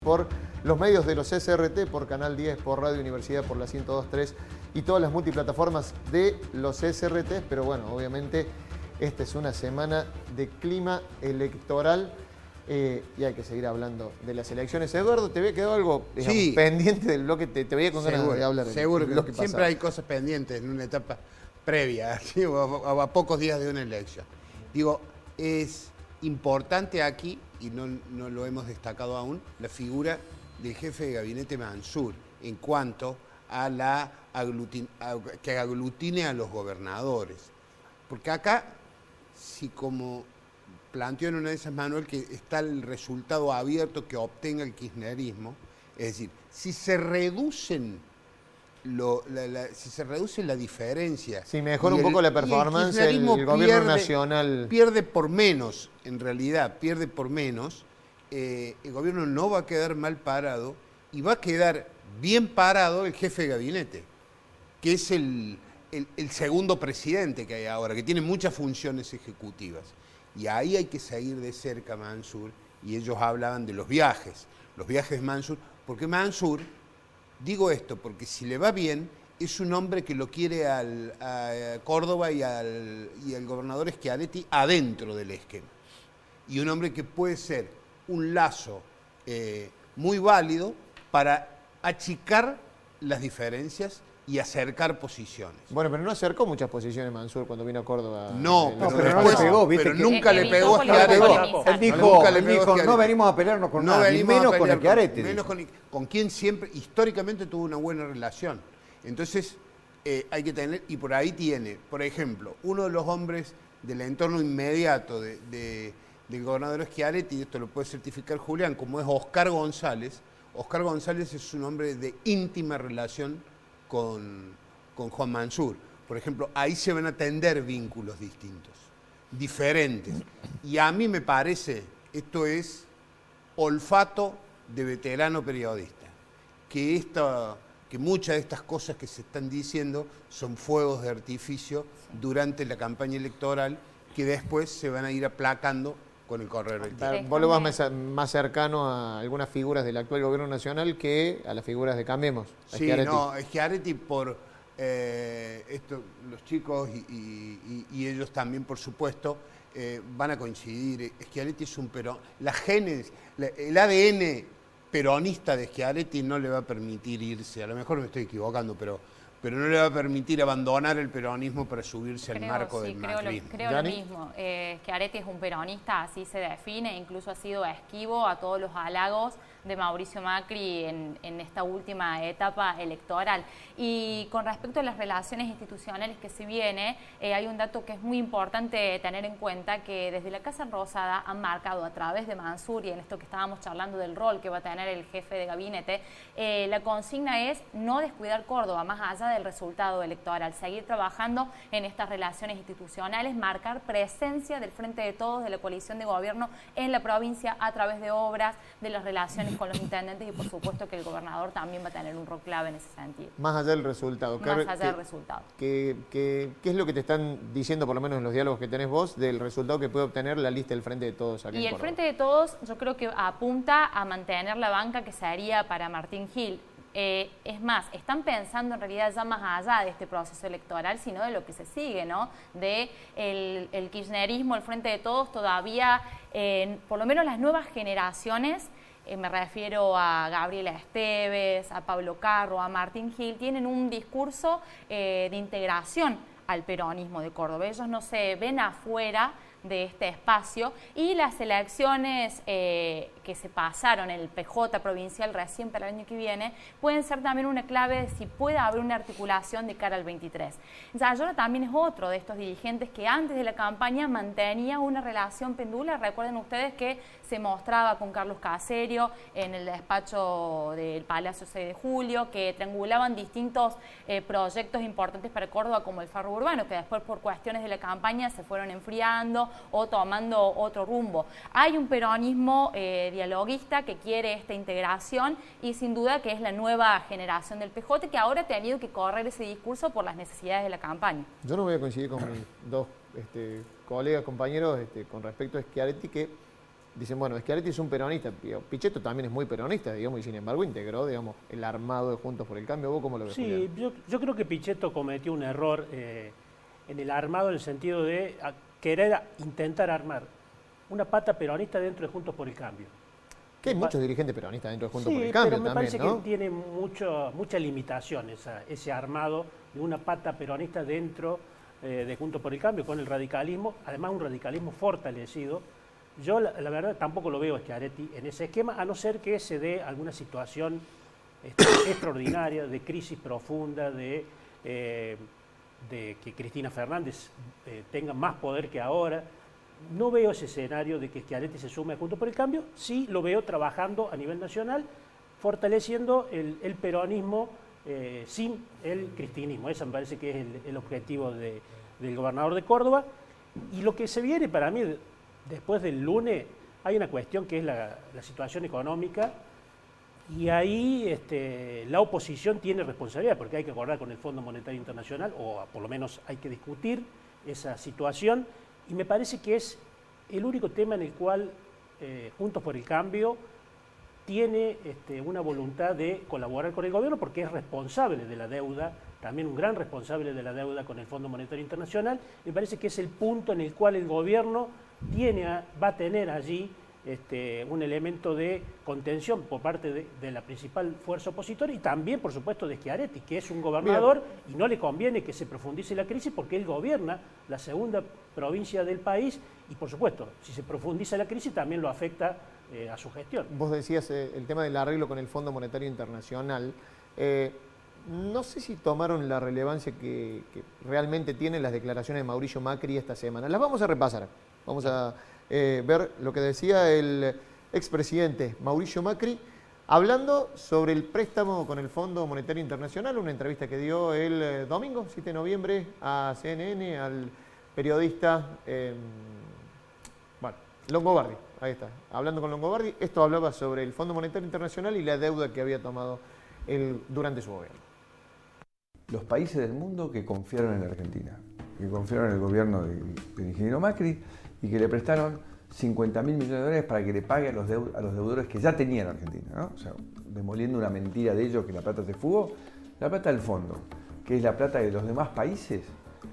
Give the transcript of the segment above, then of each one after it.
por los medios de los SRT, por Canal 10, por Radio Universidad, por la 102.3 y todas las multiplataformas de los SRT. Pero bueno, obviamente esta es una semana de clima electoral y hay que seguir hablando de las elecciones. Eduardo, ¿te había quedado algo pendiente del bloque? Te veía con ganas de hablar. Seguro que siempre hay cosas pendientes en una etapa previa, ¿sí? o a pocos días de una elección. Digo, es importante aquí, y no lo hemos destacado aún, la figura del jefe de gabinete Mansur en cuanto a que aglutine a los gobernadores. Porque acá, si como planteó en una de esas, Manuel, que está el resultado abierto que obtenga el kirchnerismo, es decir, si se reducen la diferencia. Si mejora un poco la performance, el gobierno nacional pierde por menos, en realidad pierde por menos, el gobierno no va a quedar mal parado y va a quedar bien parado el jefe de gabinete, que es el segundo presidente que hay ahora, que tiene muchas funciones ejecutivas. Y ahí hay que seguir de cerca Mansur, y ellos hablaban de los viajes de Mansur, porque Mansur, digo esto porque si le va bien, es un hombre que lo quiere a Córdoba y al gobernador Schiaretti adentro del esquema. Y un hombre que puede ser un lazo muy válido para achicar las diferencias y acercar posiciones. Bueno, pero no acercó muchas posiciones Mansur cuando vino a Córdoba. No, pero no le pegó, ¿viste? Pero nunca le pegó a Schiaretti. Él dijo, no venimos a pelearnos con nadie, menos con el Schiaretti. Menos con quien siempre, históricamente, tuvo una buena relación. Entonces, hay que tener, y por ahí tiene, por ejemplo, uno de los hombres del entorno inmediato del gobernador Schiaretti, y esto lo puede certificar Julián, como es Oscar González. Oscar González es un hombre de íntima relación con Juan Mansur. Por ejemplo, ahí se van a tender vínculos distintos, diferentes. Y a mí me parece, esto es olfato de veterano periodista, que muchas de estas cosas que se están diciendo son fuegos de artificio durante la campaña electoral que después se van a ir aplacando con el correr del tiempo. Vos lo vas más cercano a algunas figuras del actual gobierno nacional que a las figuras de Cambiemos. Sí, no, Schiaretti por los chicos y ellos también, por supuesto, van a coincidir. Schiaretti es un el ADN peronista de Schiaretti no le va a permitir irse, a lo mejor me estoy equivocando, pero no le va a permitir abandonar el peronismo para subirse al marco del macrismo. Creo lo mismo. Schiaretti es un peronista, así se define, incluso ha sido esquivo a todos los halagos de Mauricio Macri en esta última etapa electoral. Y con respecto a las relaciones institucionales que se viene, hay un dato que es muy importante tener en cuenta, que desde la Casa Rosada han marcado a través de Mansur, y en esto que estábamos charlando del rol que va a tener el jefe de gabinete, la consigna es no descuidar Córdoba, más allá del resultado electoral, seguir trabajando en estas relaciones institucionales, marcar presencia del Frente de Todos, de la coalición de gobierno en la provincia a través de obras, de las relaciones con los intendentes, y por supuesto que el gobernador también va a tener un rol clave en ese sentido. Más allá del resultado. Más allá del resultado. ¿Qué es lo que te están diciendo, por lo menos en los diálogos que tenés vos, del resultado que puede obtener la lista del Frente de Todos aquí en Córdoba? Y el Frente de Todos yo creo que apunta a mantener la banca que se haría para Martín Gil. Es más, están pensando en realidad ya más allá de este proceso electoral, sino de lo que se sigue, ¿no? De el kirchnerismo, el Frente de Todos, todavía, por lo menos las nuevas generaciones, me refiero a Gabriela Esteves, a Pablo Carro, a Martín Gil, tienen un discurso de integración al peronismo de Córdoba. Ellos no se ven afuera de este espacio, y las elecciones que se pasaron en el PJ provincial recién para el año que viene pueden ser también una clave de si puede haber una articulación de cara al 23. Zayora también es otro de estos dirigentes que antes de la campaña mantenía una relación pendular. Recuerden ustedes que se mostraba con Carlos Caserio en el despacho del Palacio 6 de Julio, que triangulaban distintos proyectos importantes para Córdoba, como el ferro urbano, que después por cuestiones de la campaña se fueron enfriando o tomando otro rumbo. Hay un peronismo dialoguista que quiere esta integración, y sin duda que es la nueva generación del PJ, que ahora ha tenido que correr ese discurso por las necesidades de la campaña. Yo no voy a coincidir con mis dos colegas, compañeros, con respecto a Schiaretti, que dicen, bueno, Schiaretti es un peronista, Pichetto también es muy peronista, digamos, y sin embargo integró, digamos, el armado de Juntos por el Cambio. ¿Vos cómo lo ves, Sí, yo creo que Pichetto cometió un error en el armado, en el sentido de querer intentar armar una pata peronista dentro de Juntos por el Cambio. Que hay muchos dirigentes peronistas dentro de Juntos por el Sí, Cambio pero me también, parece ¿no? que tiene mucha limitación ese armado de una pata peronista dentro de Juntos por el Cambio, con el radicalismo, además un radicalismo fortalecido. Yo la verdad tampoco lo veo a Schiaretti en ese esquema, a no ser que se dé alguna situación extraordinaria, de crisis profunda, de que Cristina Fernández tenga más poder que ahora. No veo ese escenario de que Schiaretti se sume a Juntos por el Cambio, sí lo veo trabajando a nivel nacional, fortaleciendo el peronismo sin el cristinismo. Ese me parece que es el objetivo del gobernador de Córdoba. Y lo que se viene para mí, después del lunes, hay una cuestión que es la situación económica, y ahí la oposición tiene responsabilidad, porque hay que acordar con el Fondo Monetario Internacional, o por lo menos hay que discutir esa situación, y me parece que es el único tema en el cual Juntos por el Cambio tiene una voluntad de colaborar con el gobierno, porque es responsable de la deuda, también un gran responsable de la deuda con el Fondo Monetario Internacional. Me parece que es el punto en el cual el gobierno va a tener allí un elemento de contención por parte de la principal fuerza opositora, y también, por supuesto, de Schiaretti, que es un gobernador y no le conviene que se profundice la crisis porque él gobierna la segunda provincia del país y, por supuesto, si se profundiza la crisis también lo afecta a su gestión. Vos decías el tema del arreglo con el Fondo Monetario Internacional. No sé si tomaron la relevancia que realmente tienen las declaraciones de Mauricio Macri esta semana. Las vamos a repasar. Vamos a ver lo que decía el expresidente Mauricio Macri hablando sobre el préstamo con el Fondo Monetario Internacional, una entrevista que dio el domingo, 7 de noviembre, a CNN, al periodista Longobardi. Ahí está, hablando con Longobardi. Esto hablaba sobre el Fondo Monetario Internacional y la deuda que había tomado durante su gobierno. Los países del mundo que confiaron en la Argentina, que confiaron en el gobierno del ingeniero Macri y que le prestaron 50.000 millones de dólares para que le pague a los deudores que ya tenía la Argentina, ¿no? O sea, demoliendo una mentira de ellos que la plata se fugó. La plata del fondo, que es la plata de los demás países,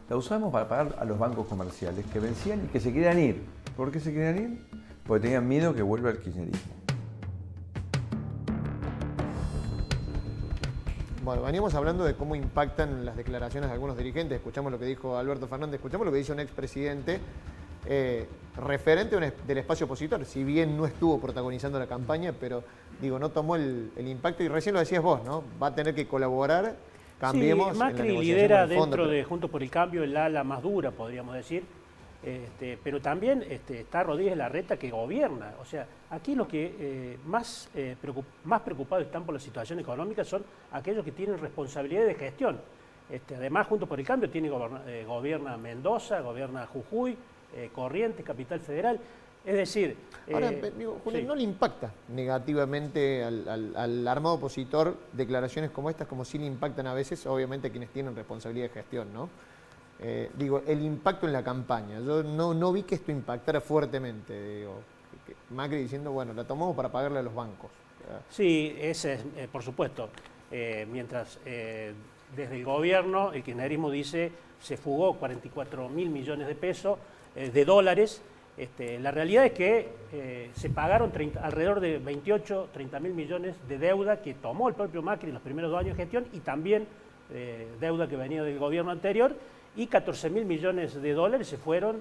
la usamos para pagar a los bancos comerciales que vencían y que se querían ir. ¿Por qué se querían ir? Porque tenían miedo que vuelva el kirchnerismo. Bueno, veníamos hablando de cómo impactan las declaraciones de algunos dirigentes. Escuchamos lo que dijo Alberto Fernández, escuchamos lo que dice un expresidente referente del espacio opositor. Si bien no estuvo protagonizando la campaña, pero digo, no tomó el impacto, y recién lo decías vos, ¿no? Va a tener que colaborar, cambiemos. Sí, Macri lidera dentro de Juntos por el Cambio el ala más dura, podríamos decir. Pero también está Rodríguez Larreta, que gobierna. O sea, aquí los que más preocupados están por la situación económica son aquellos que tienen responsabilidad de gestión. Además, Juntos por el Cambio gobierna Mendoza, gobierna Jujuy, Corrientes, Capital Federal. Es decir... Ahora, digo, Julio, sí, ¿no le impacta negativamente al armado opositor declaraciones como estas, como sí le impactan a veces, obviamente, a quienes tienen responsabilidad de gestión, ¿no? Digo, el impacto en la campaña. Yo no vi que esto impactara fuertemente. Digo, Macri diciendo, bueno, la tomamos para pagarle a los bancos. Sí, ese es, por supuesto. Mientras desde el gobierno, el kirchnerismo dice, se fugó 44.000 millones de pesos, de dólares. La realidad es que se pagaron alrededor de 30.000 millones de deuda que tomó el propio Macri en los primeros 2 años de gestión, y también deuda que venía del gobierno anterior, y 14.000 millones de dólares se fueron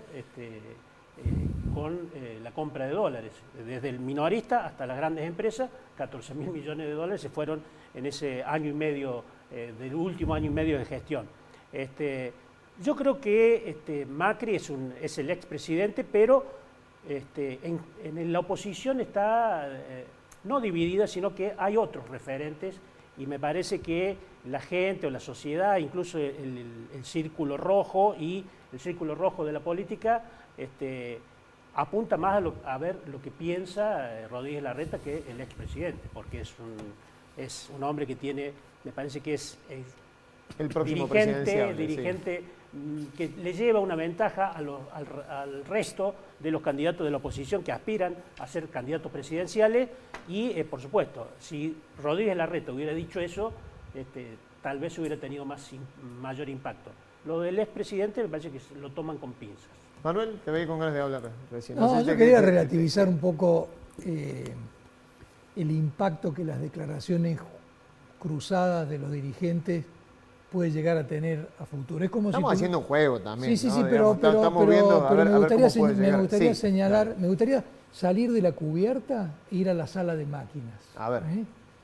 con la compra de dólares. Desde el minorista hasta las grandes empresas, 14.000 millones de dólares se fueron en ese año y medio, del último año y medio de gestión. Yo creo que Macri es el expresidente, pero en la oposición está no dividida, sino que hay otros referentes, y me parece que la gente o la sociedad, incluso el círculo rojo y el círculo rojo de la política, apunta más a ver lo que piensa Rodríguez Larreta que el expresidente, porque es un hombre que tiene, me parece que es el próximo dirigente sí, que le lleva una ventaja al resto de los candidatos de la oposición que aspiran a ser candidatos presidenciales y, por supuesto, si Rodríguez Larreta hubiera dicho eso, tal vez hubiera tenido mayor impacto. Lo del expresidente me parece que lo toman con pinzas. Manuel, te veía con ganas de hablar recién. No, yo quería relativizar un poco el impacto que las declaraciones cruzadas de los dirigentes puede llegar a tener a futuro. Es como estamos haciendo un juego también. Sí, ¿no? sí, pero me gustaría señalar, claro. Me gustaría salir de la cubierta e ir a la sala de máquinas. A ver.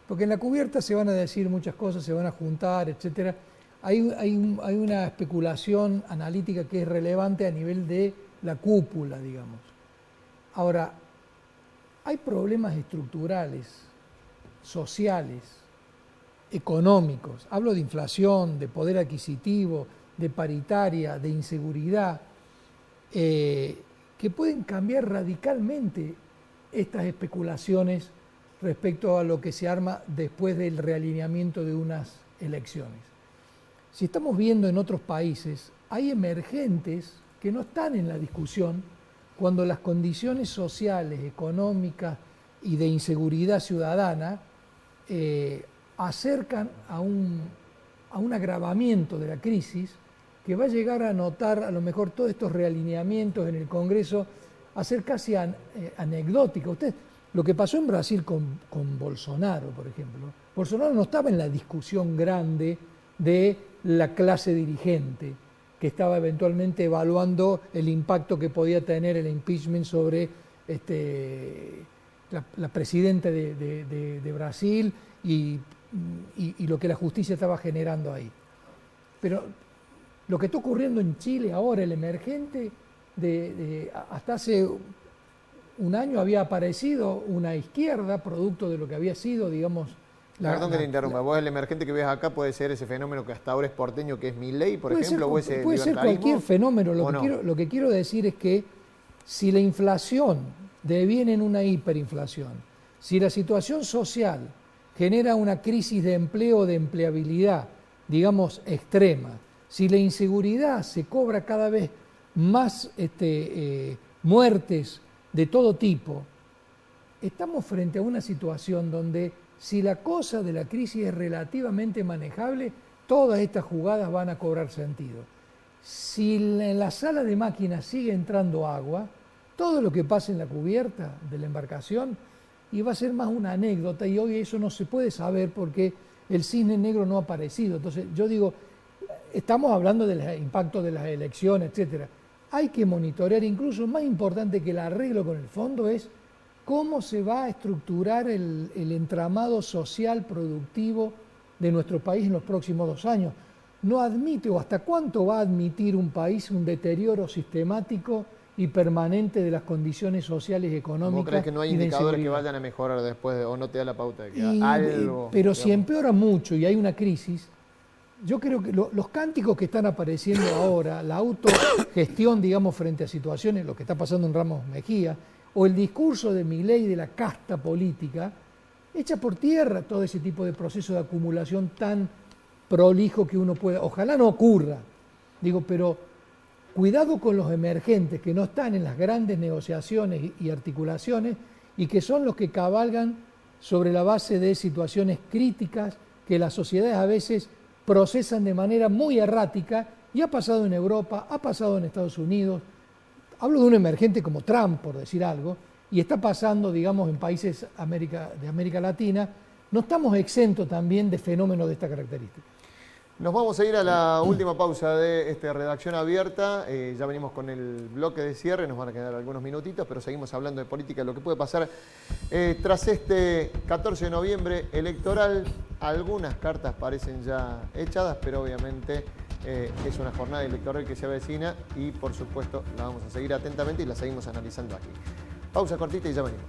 Porque en la cubierta se van a decir muchas cosas, se van a juntar, etcétera. Hay una especulación analítica que es relevante a nivel de la cúpula, digamos. Ahora, hay problemas estructurales, sociales, económicos. Hablo de inflación, de poder adquisitivo, de paritaria, de inseguridad, que pueden cambiar radicalmente estas especulaciones respecto a lo que se arma después del realineamiento de unas elecciones. Si estamos viendo en otros países, hay emergentes que no están en la discusión cuando las condiciones sociales, económicas y de inseguridad ciudadana acercan a un agravamiento de la crisis que va a llegar a notar a lo mejor todos estos realineamientos en el Congreso a ser casi anecdóticos. Lo que pasó en Brasil con Bolsonaro, por ejemplo, Bolsonaro no estaba en la discusión grande de la clase dirigente, que estaba eventualmente evaluando el impacto que podía tener el impeachment sobre la presidenta de Brasil y lo que la justicia estaba generando ahí. Pero lo que está ocurriendo en Chile ahora, el emergente, hasta hace un año había aparecido una izquierda, producto de lo que había sido, digamos... Perdón que te interrumpa, vos el emergente que ves acá puede ser ese fenómeno que hasta ahora es porteño, que es Milei, por ejemplo, o ese puede ser cualquier fenómeno. Lo que quiero decir es que si la inflación deviene en una hiperinflación, si la situación social genera una crisis de empleo o de empleabilidad, digamos, extrema, si la inseguridad se cobra cada vez más muertes de todo tipo, estamos frente a una situación donde si la cosa de la crisis es relativamente manejable, todas estas jugadas van a cobrar sentido. Si en la sala de máquinas sigue entrando agua, todo lo que pase en la cubierta de la embarcación y va a ser más una anécdota, y hoy eso no se puede saber porque el cisne negro no ha aparecido. Entonces yo digo, estamos hablando del impacto de las elecciones, etcétera. Hay que monitorear, incluso más importante que el arreglo con el fondo es cómo se va a estructurar el entramado social productivo de nuestro país en los próximos 2 años. No admite, o hasta cuánto va a admitir un país un deterioro sistemático y permanente de las condiciones sociales y económicas. ¿Vos crees que no hay indicadores que vayan a mejorar después o no te da la pauta de que algo? Pero digamos, si empeora mucho y hay una crisis, yo creo que los cánticos que están apareciendo ahora, la autogestión, digamos, frente a situaciones, lo que está pasando en Ramos Mejía, o el discurso de Milei de la casta política, echa por tierra todo ese tipo de proceso de acumulación tan prolijo que uno pueda. Ojalá no ocurra, digo, pero cuidado con los emergentes que no están en las grandes negociaciones y articulaciones y que son los que cabalgan sobre la base de situaciones críticas que las sociedades a veces procesan de manera muy errática, y ha pasado en Europa, ha pasado en Estados Unidos. Hablo de un emergente como Trump, por decir algo, y está pasando, digamos, en países de América Latina. No estamos exentos también de fenómenos de esta característica. Nos vamos a ir a la última pausa de Redacción Abierta. Ya venimos con el bloque de cierre, nos van a quedar algunos minutitos, pero seguimos hablando de política, lo que puede pasar tras este 14 de noviembre electoral. Algunas cartas parecen ya echadas, pero obviamente es una jornada electoral que se avecina y por supuesto la vamos a seguir atentamente y la seguimos analizando aquí. Pausa cortita y ya venimos.